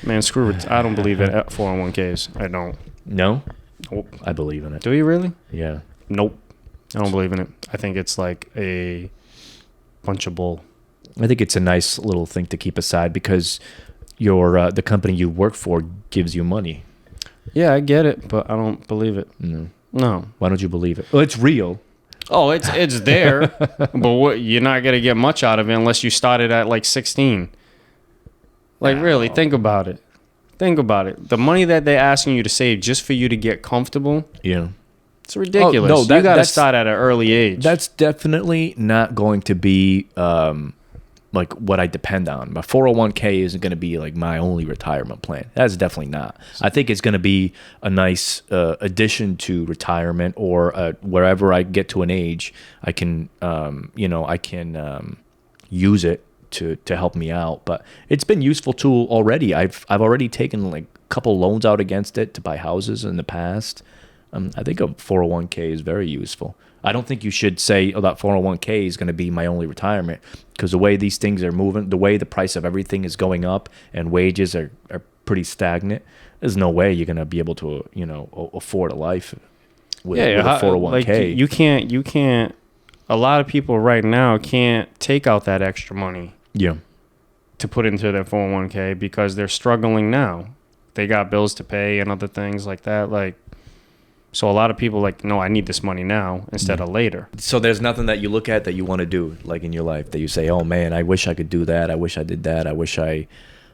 Man, screw it. I don't believe in 401ks. I don't. No? Nope. I believe in it. Do you really? Yeah. Nope. I don't believe in it. I think it's like a bunch of bull. I think it's a nice little thing to keep aside because your the company you work for gives you money. Yeah, I get it, but I don't believe it. No. Why don't you believe it? Well, it's real. Oh, it's there, but you're not gonna get much out of it unless you started at like 16. Like really, think about it. Think about it. The money that they're asking you to save just for you to get comfortable. Yeah. It's ridiculous. Oh, no, you got to start at an early age. That's definitely not going to be like what I depend on. My 401k isn't going to be like my only retirement plan. That's definitely not. I think it's going to be a nice addition to retirement or wherever I get to an age, I can, use it to help me out. But it's been useful tool already. I've already taken like a couple loans out against it to buy houses in the past. I think a 401k is very useful. I don't think you should say, oh, that 401k is going to be my only retirement, because the way these things are moving, the way the price of everything is going up and wages are pretty stagnant, there's no way you're going to be able to, afford a life with a 401k. Like you can't, a lot of people right now can't take out that extra money to put into their 401k because they're struggling now. They got bills to pay and other things like that. Like, so a lot of people like, no, I need this money now instead of later. So there's nothing that you look at that you want to do, like in your life, that you say, oh man, I wish I could do that. I wish I did that. I wish I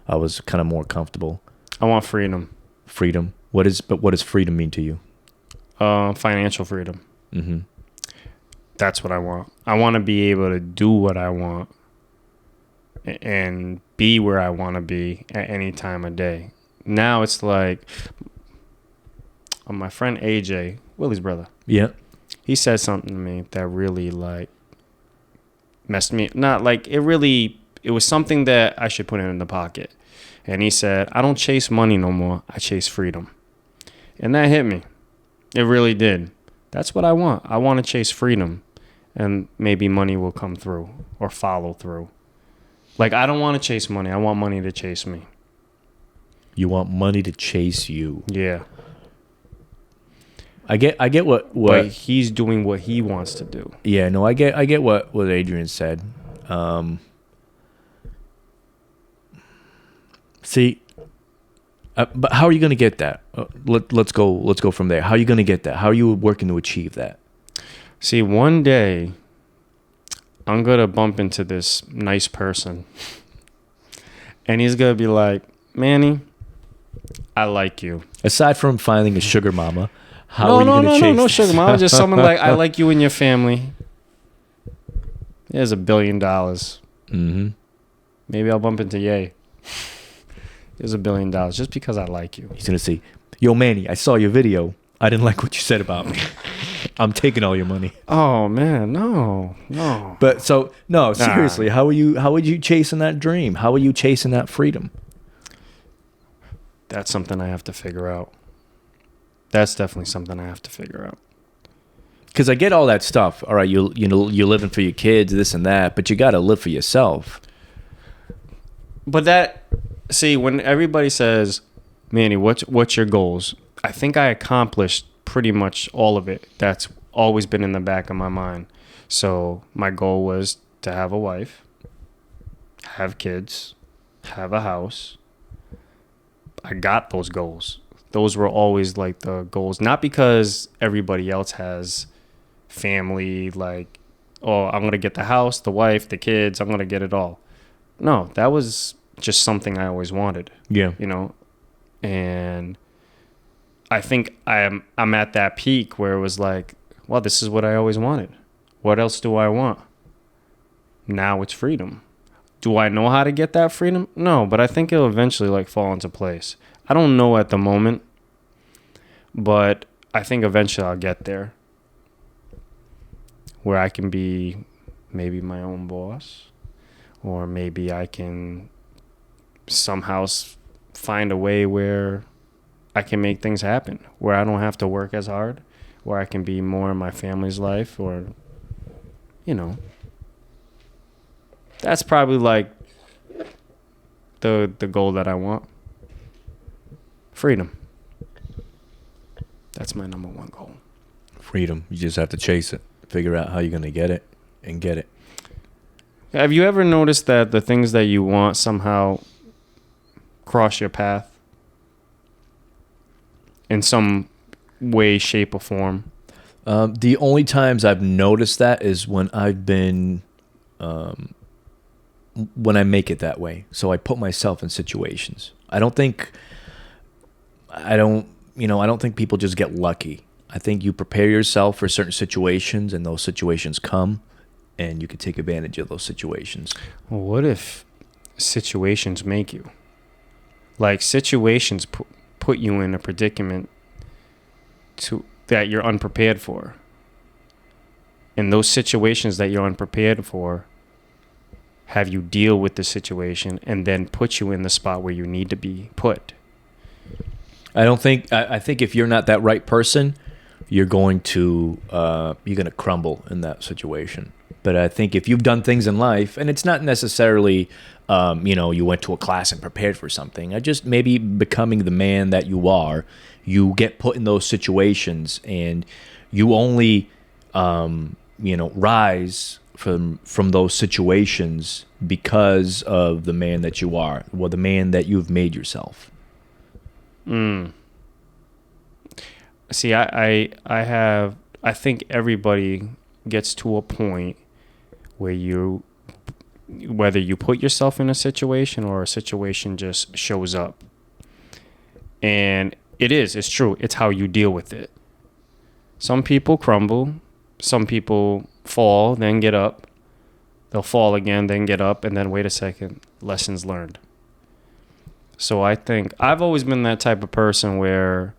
was kind of more comfortable. I want freedom. Freedom. What does freedom mean to you? Financial freedom. Mm-hmm. That's what I want. I want to be able to do what I want and be where I want to be at any time of day. Now it's like, my friend AJ, Willie's brother. Yeah. He said something to me that really like messed me. Not like it was something that I should put in the pocket. And he said, I don't chase money no more. I chase freedom. And that hit me. It really did. That's what I want. I want to chase freedom. And maybe money will come through or follow through. Like, I don't want to chase money. I want money to chase me. You want money to chase you. Yeah. I get what but he's doing what he wants to do. Yeah, no, I get what Adrian said. See, but how are you going to get that? Let's go from there. How are you going to get that? How are you working to achieve that? See, one day I'm going to bump into this nice person and he's going to be like, Manny, I like you. Aside from finding a sugar mama, how are you going to chase? No sugar mama. Just someone like, I like you and your family. Here's $1 billion. Mm-hmm. Maybe I'll bump into Ye. Here's $1 billion just because I like you. He's going to say, yo, Manny, I saw your video. I didn't like what you said about me. I'm taking all your money. Oh, man, no. But so, no, seriously, how would you chasing that dream? How are you chasing that freedom? That's something I have to figure out. That's definitely something I have to figure out. Because I get all that stuff. All right, you're living for your kids, this and that, but you got to live for yourself. But see, when everybody says, Manny, what's your goals? I think I accomplished pretty much all of it. That's always been in the back of my mind. So my goal was to have a wife, have kids, have a house. I got those goals. Those were always like the goals, not because everybody else has family, like, oh, I'm going to get the house, the wife, the kids, I'm going to get it all. No, that was just something I always wanted. Yeah. And I think I'm at that peak where it was like, well, this is what I always wanted. What else do I want? Now it's freedom. Do I know how to get that freedom? No, but I think it'll eventually like fall into place. I don't know at the moment, but I think eventually I'll get there where I can be maybe my own boss, or maybe I can somehow find a way where I can make things happen, where I don't have to work as hard, where I can be more in my family's life, or, that's probably like the goal that I want. Freedom. That's my number one goal. Freedom. You just have to chase it. Figure out how you're going to get it and get it. Have you ever noticed that the things that you want somehow cross your path in some way, shape, or form? The only times I've noticed that is when I've been, when I make it that way. So I put myself in situations. I don't think people just get lucky. I think you prepare yourself for certain situations, and those situations come, and you can take advantage of those situations. Well, what if situations make you? Like situations put you in a predicament that you're unprepared for. And those situations that you're unprepared for have you deal with the situation and then put you in the spot where you need to be put. I think if you're not that right person, you're going to crumble in that situation. But I think if you've done things in life, and it's not necessarily, you went to a class and prepared for something. I just maybe becoming the man that you are, you get put in those situations, and you only, rise from those situations because of the man that you are, or the man that you've made yourself. See, I think everybody gets to a point where whether you put yourself in a situation or a situation just shows up. And it's true. It's how you deal with it. Some people crumble. Some people fall, then get up. They'll fall again, then get up, and then wait a second. Lessons learned. So I think I've always been that type of person where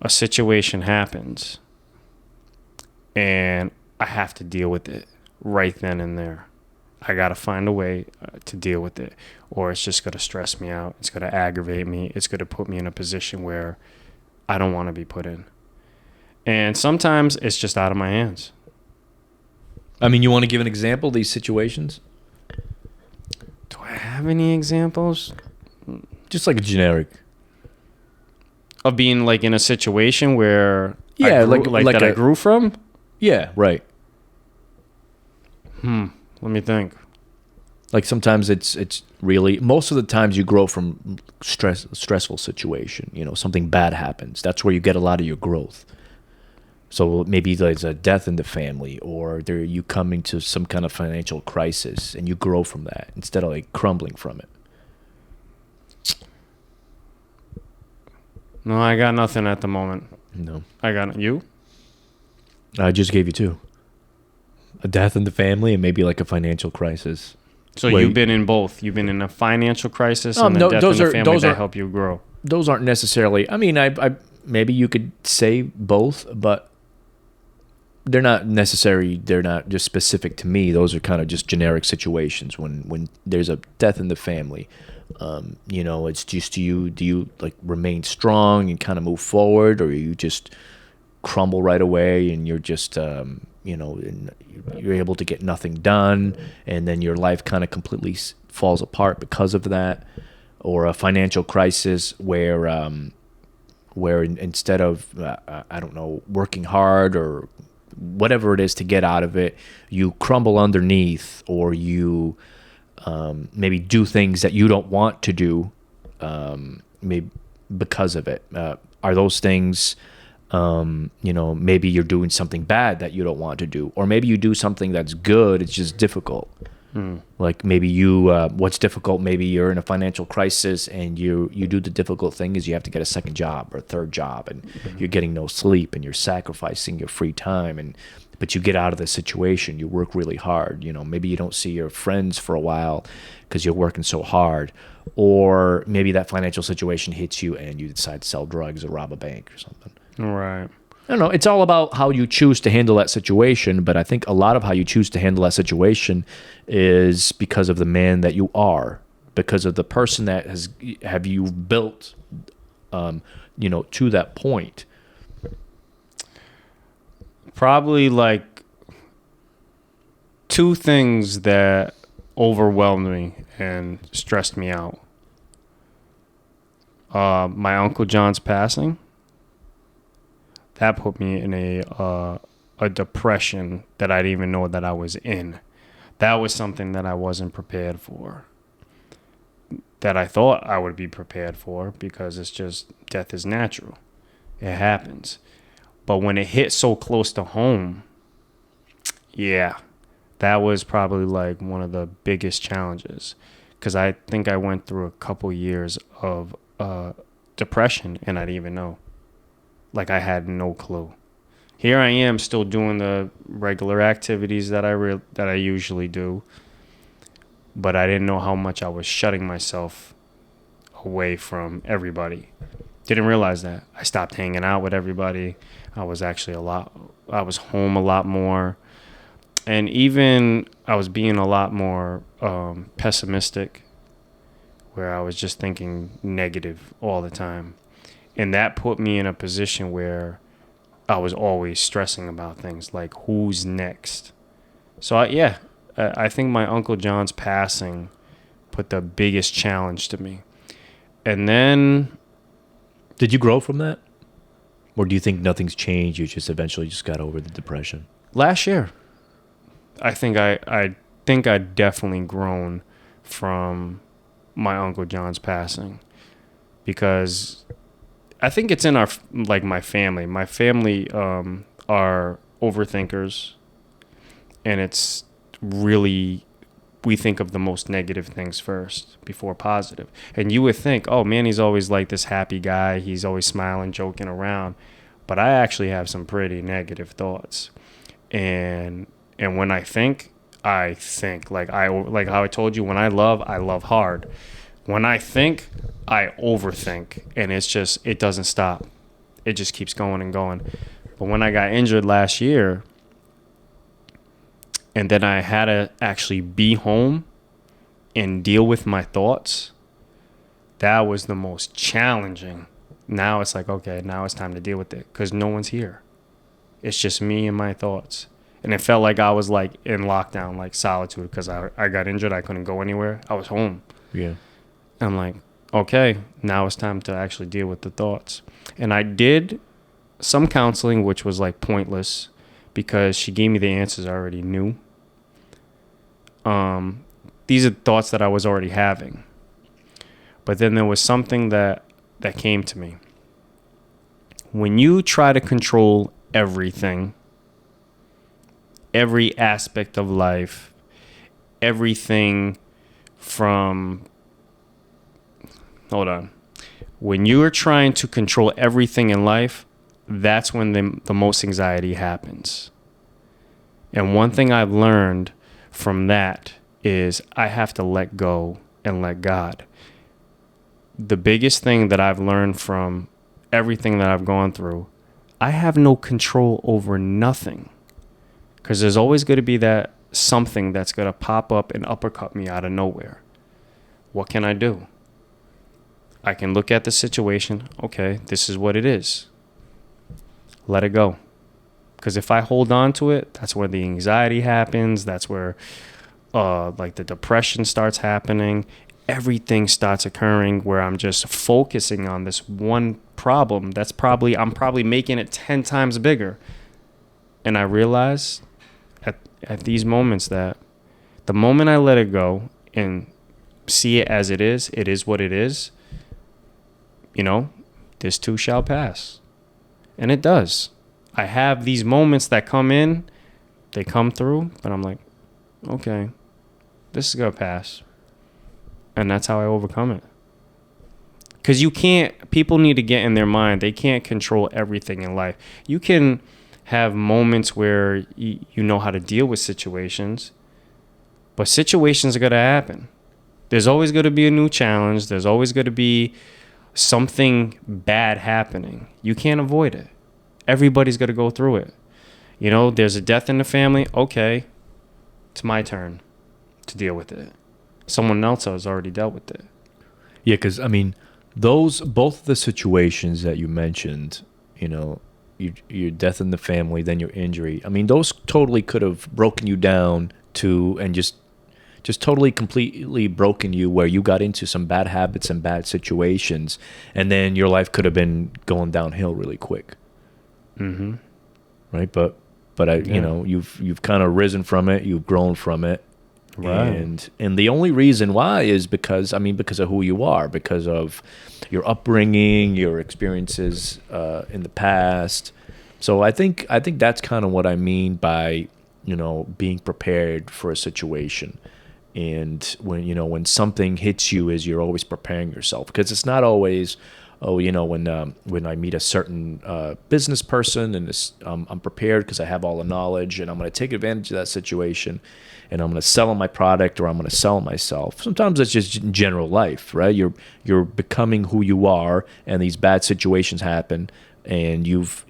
a situation happens and I have to deal with it right then and there. I got to find a way to deal with it, or it's just going to stress me out. It's going to aggravate me. It's going to put me in a position where I don't want to be put in. And sometimes it's just out of my hands. I mean, you want to give an example of these situations? Do I have any examples? Just like a generic. Of being like in a situation where I grew from? Yeah, right. Let me think. Like sometimes it's really, most of the times you grow from stressful situation. Something bad happens. That's where you get a lot of your growth. So maybe there's a death in the family, or you come into some kind of financial crisis and you grow from that instead of like crumbling from it. No, I got nothing at the moment. No. I got you? I just gave you two. A death in the family and maybe like a financial crisis. So you've been in both. You've been in a financial crisis and a death in the family that help you grow. Those aren't necessarily, I mean, I maybe you could say both, but they're not necessary. They're not just specific to me. Those are kind of just generic situations when there's a death in the family. It's just do you like remain strong and kind of move forward, or you just crumble right away and you're just you're able to get nothing done, and then your life kind of completely falls apart because of that, or a financial crisis where instead of working hard or whatever it is to get out of it, you crumble underneath, or you maybe do things that you don't want to do, maybe because of it. Are those things, maybe you're doing something bad that you don't want to do, or maybe you do something that's good, it's just difficult. Like maybe what's difficult, maybe you're in a financial crisis and you do the difficult thing is you have to get a second job or a third job, and you're getting no sleep and you're sacrificing your free time, but you get out of the situation, you work really hard, maybe you don't see your friends for a while because you're working so hard, or maybe that financial situation hits you and you decide to sell drugs or rob a bank or something. Right. I don't know. It's all about how you choose to handle that situation, but I think a lot of how you choose to handle that situation is because of the man that you are, because of the person that have you built, to that point. Probably like two things that overwhelmed me and stressed me out. My Uncle John's passing, that put me in a depression that I didn't even know that I was in. That was something that I wasn't prepared for, that I thought I would be prepared for, because it's just, death is natural. It happens. But when it hit so close to home, yeah, that was probably like one of the biggest challenges, because I think I went through a couple years of depression and I didn't even know. Like, I had no clue. Here I am still doing the regular activities that I usually do, but I didn't know how much I was shutting myself away from everybody. Didn't realize that. I stopped hanging out with everybody. I was home a lot more. And even I was being a lot more pessimistic, where I was just thinking negative all the time. And that put me in a position where I was always stressing about things like, who's next? So, I think my Uncle John's passing put the biggest challenge to me. And then, Did you grow from that? Or do you think nothing's changed? You just eventually just got over the depression? last year, I think I definitely grown from my Uncle John's passing, because I think it's in my family. My family are overthinkers, and it's really, we think of the most negative things first before positive. And you would think, oh, Manny's always like this happy guy. He's always smiling, joking around. But I actually have some pretty negative thoughts. And when I think like how I told you, when I love hard. When I think, I overthink, and it doesn't stop. It just keeps going and going. But when I got injured last year, and then I had to actually be home and deal with my thoughts, that was the most challenging. Now it's like, okay, now it's time to deal with it, because no one's here. It's just me and my thoughts. And it felt like I was like in lockdown, like solitude, because I got injured. I couldn't go anywhere. I was home. Yeah. I'm like, okay, now it's time to actually deal with the thoughts. And I did some counseling, which was like pointless, because she gave me the answers I already knew. These are thoughts that I was already having. But then there was something that came to me. When you try to control everything, every aspect of life, everything from... Hold on. When you are trying to control everything in life, that's when the most anxiety happens. And one thing I've learned from that is I have to let go and let God. The biggest thing that I've learned from everything that I've gone through, I have no control over nothing. Because there's always going to be that something that's going to pop up and uppercut me out of nowhere. What can I do? I can look at the situation. Okay, this is what it is. Let it go. Because if I hold on to it, that's where the anxiety happens. That's where like the depression starts happening. Everything starts occurring where I'm just focusing on this one problem that's I'm probably making it 10 times bigger. And I realize at these moments that the moment I let it go and see it as it is what it is, this too shall pass. And it does. I have these moments that come in, they come through, but I'm like, okay, this is going to pass. And that's how I overcome it. Because people need to get in their mind, they can't control everything in life. You can have moments where you know how to deal with situations, but situations are going to happen. There's always going to be a new challenge. There's always going to be something bad happening. You can't avoid it. Everybody's going to go through it. There's a death in the family. Okay, it's my turn to deal with it. Someone else has already dealt with it. Yeah, because, both the situations that you mentioned, your death in the family, then your injury, those totally could have broken you down and just just totally completely broken you, where you got into some bad habits and bad situations, and then your life could have been going downhill really quick. Mm-hmm. Right? But you know, you've kind of risen from it, you've grown from it. Right. And the only reason why is because of who you are, because of your upbringing, your experiences in the past. So I think that's kind of what I mean by, you know, being prepared for a situation. And when something hits you, is you're always preparing yourself, because it's not always, oh, you know, when I meet a certain business person, and I'm prepared because I have all the knowledge, and I'm going to take advantage of that situation, and I'm going to sell my product, or I'm going to sell myself. Sometimes it's just in general life, right? You're becoming who you are, and these bad situations happen, and you've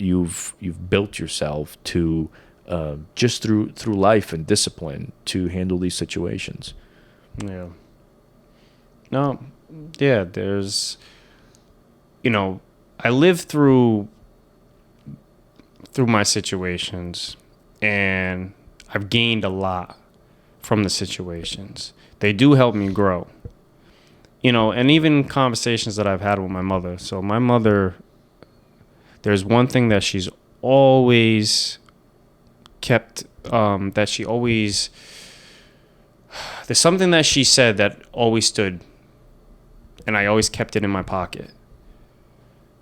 built yourself to just through life and discipline to handle these situations. Yeah. No. Yeah. There's, you know, I lived through my situations, and I've gained a lot from the situations. They do help me grow. You know, and even conversations that I've had with my mother. So my mother, there's one thing that she's always kept, that she always, there's something that she said that always stood, and I always kept it in my pocket.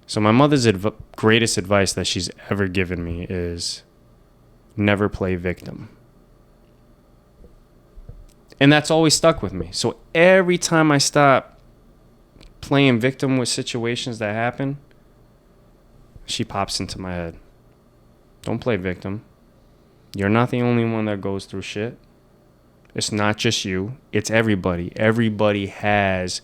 So my mother's greatest advice that she's ever given me is never play victim. And that's always stuck with me. So every time I stop playing victim with situations that happen, she pops into my head. Don't play victim. You're not the only one that goes through shit. It's not just you. It's everybody. Everybody has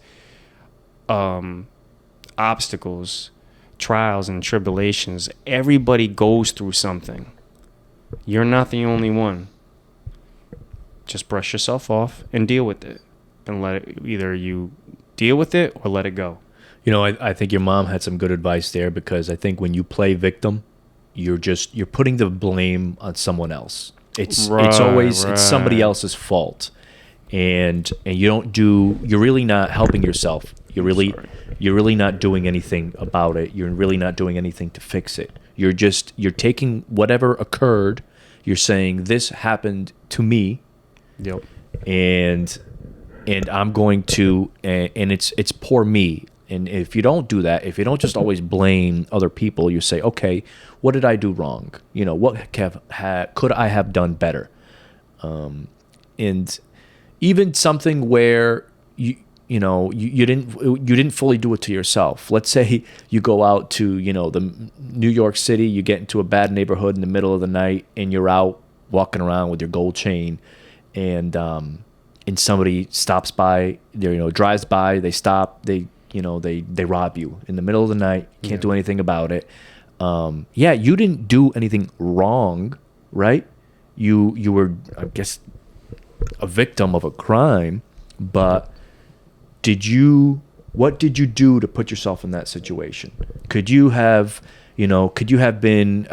obstacles, trials, and tribulations. Everybody goes through something. You're not the only one. Just brush yourself off and deal with it. And let it, either you deal with it or let it go. You know, I think your mom had some good advice there, because I think when you play victim, you're putting the blame on someone else. It's always it's somebody else's fault, and you're really not helping yourself. You're really not doing anything about it. You're really not doing anything to fix it. You're taking whatever occurred. You're saying, this happened to me. Yep. And I'm going to, and it's poor me. And if you don't do that, if you don't just always blame other people, you say, okay, what did I do wrong? You know, what could I have done better? And even something where you didn't fully do it to yourself. Let's say you go out to, you know, the New York City, you get into a bad neighborhood in the middle of the night, and you're out walking around with your gold chain, and somebody stops by, drives by, they stop, they rob you in the middle of the night. Can't do anything about it. You didn't do anything wrong, right? You were, I guess, a victim of a crime, but what did you do to put yourself in that situation? Could you have been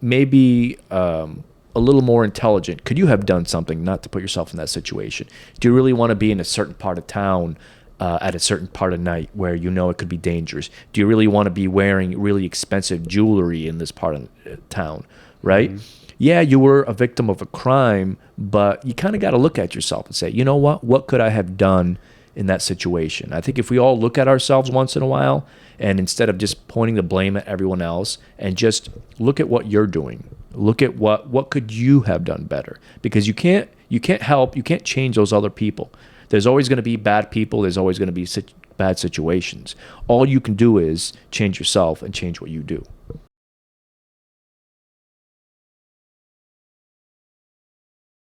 maybe a little more intelligent? Could you have done something not to put yourself in that situation? Do you really want to be in a certain part of town at a certain part of night where you know it could be dangerous? Do you really want to be wearing really expensive jewelry in this part of town, right? Mm-hmm. Yeah, you were a victim of a crime, but you kind of got to look at yourself and say, you know what? What could I have done in that situation? I think if we all look at ourselves once in a while, and instead of just pointing the blame at everyone else, and just look at what you're doing, look at what could you have done better? Because you can't change those other people. There's always going to be bad people. There's always going to be bad situations. All you can do is change yourself and change what you do.